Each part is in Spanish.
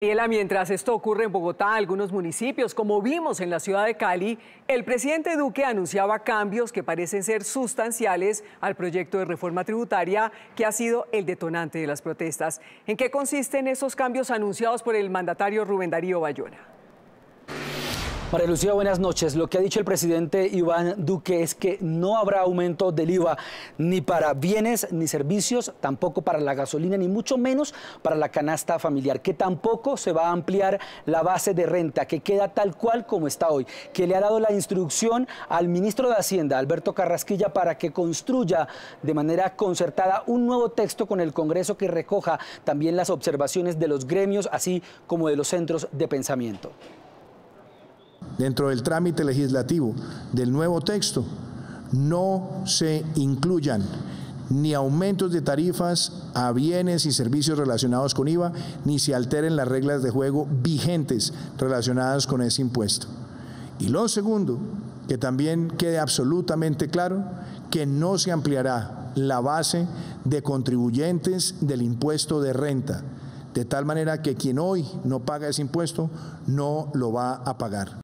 Mientras esto ocurre en Bogotá, algunos municipios, como vimos en la ciudad de Cali, el presidente Duque anunciaba cambios que parecen ser sustanciales al proyecto de reforma tributaria que ha sido el detonante de las protestas. ¿En qué consisten esos cambios anunciados por el mandatario Rubén Darío Bayona? María Lucía, buenas noches. Lo que ha dicho el presidente Iván Duque es que no habrá aumento del IVA ni para bienes ni servicios, tampoco para la gasolina, ni mucho menos para la canasta familiar, que tampoco se va a ampliar la base de renta, que queda tal cual como está hoy, que le ha dado la instrucción al ministro de Hacienda, Alberto Carrasquilla, para que construya de manera concertada un nuevo texto con el Congreso que recoja también las observaciones de los gremios, así como de los centros de pensamiento. Dentro del trámite legislativo del nuevo texto no se incluyan ni aumentos de tarifas a bienes y servicios relacionados con IVA, ni se alteren las reglas de juego vigentes relacionadas con ese impuesto. Y lo segundo, que también quede absolutamente claro que no se ampliará la base de contribuyentes del impuesto de renta, de tal manera que quien hoy no paga ese impuesto no lo va a pagar.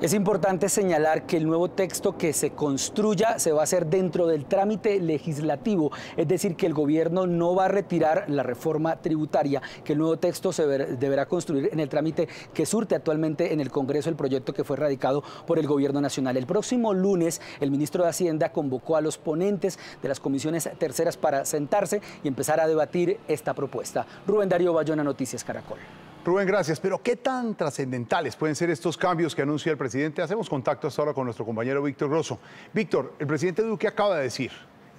Es importante señalar que el nuevo texto que se construya se va a hacer dentro del trámite legislativo, es decir, que el gobierno no va a retirar la reforma tributaria, que el nuevo texto se deberá construir en el trámite que surte actualmente en el Congreso el proyecto que fue radicado por el Gobierno Nacional. El próximo lunes, el ministro de Hacienda convocó a los ponentes de las comisiones terceras para sentarse y empezar a debatir esta propuesta. Rubén Darío Bayona, Noticias Caracol. Rubén, gracias. Pero ¿qué tan trascendentales pueden ser estos cambios que anuncia el presidente? Hacemos contacto hasta ahora con nuestro compañero Víctor Grosso. Víctor, el presidente Duque acaba de decir,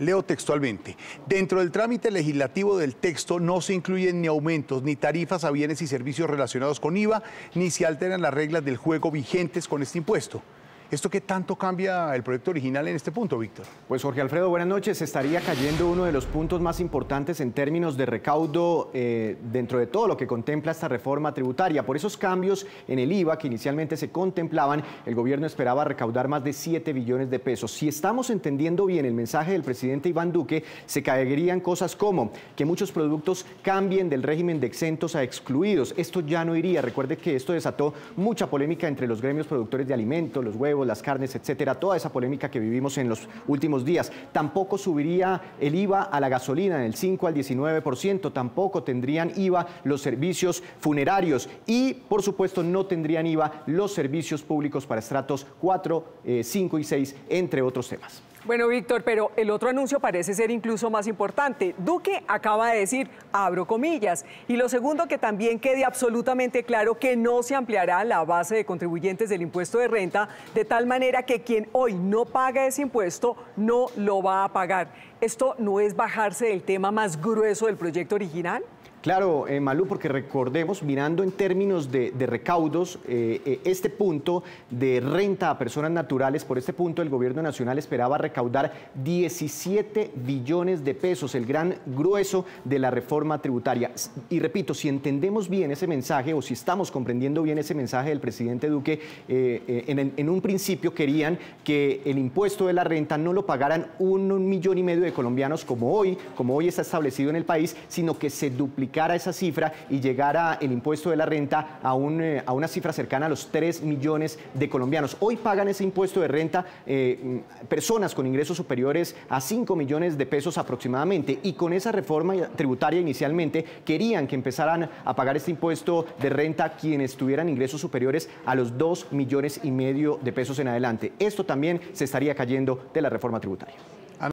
leo textualmente, dentro del trámite legislativo del texto no se incluyen ni aumentos ni tarifas a bienes y servicios relacionados con IVA, ni se alteran las reglas del juego vigentes con este impuesto. ¿Esto qué tanto cambia el proyecto original en este punto, Víctor? Pues Jorge Alfredo, buenas noches. Estaría cayendo uno de los puntos más importantes en términos de recaudo dentro de todo lo que contempla esta reforma tributaria. Por esos cambios en el IVA que inicialmente se contemplaban, el gobierno esperaba recaudar más de 7 billones de pesos. Si estamos entendiendo bien el mensaje del presidente Iván Duque, se caerían cosas como que muchos productos cambien del régimen de exentos a excluidos. Esto ya no iría. Recuerde que esto desató mucha polémica entre los gremios productores de alimentos, los huevos, las carnes, etcétera, toda esa polémica que vivimos en los últimos días. Tampoco subiría el IVA a la gasolina del 5 al 19%, tampoco tendrían IVA los servicios funerarios y, por supuesto, no tendrían IVA los servicios públicos para estratos 4, 5 y 6, entre otros temas. Bueno, Víctor, pero el otro anuncio parece ser incluso más importante. Duque acaba de decir, abro comillas, y lo segundo, que también quede absolutamente claro que no se ampliará la base de contribuyentes del impuesto de renta, de tal manera que quien hoy no paga ese impuesto no lo va a pagar. ¿Esto no es bajarse del tema más grueso del proyecto original? Claro, Malú, porque recordemos, mirando en términos de recaudos, este punto de renta a personas naturales, por este punto el gobierno nacional esperaba recaudar 17 billones de pesos, el gran grueso de la reforma tributaria. Y repito, si entendemos bien ese mensaje o si estamos comprendiendo bien ese mensaje del presidente Duque, en un principio querían que el impuesto de la renta no lo pagaran 1,5 millones de colombianos como hoy está establecido en el país, sino que se duplicara esa cifra y llegara el impuesto de la renta a una cifra cercana a los 3 millones de colombianos. Hoy pagan ese impuesto de renta personas con ingresos superiores a 5 millones de pesos aproximadamente, y con esa reforma tributaria inicialmente querían que empezaran a pagar este impuesto de renta quienes tuvieran ingresos superiores a los 2,5 millones de pesos en adelante. Esto también se estaría cayendo de la reforma tributaria.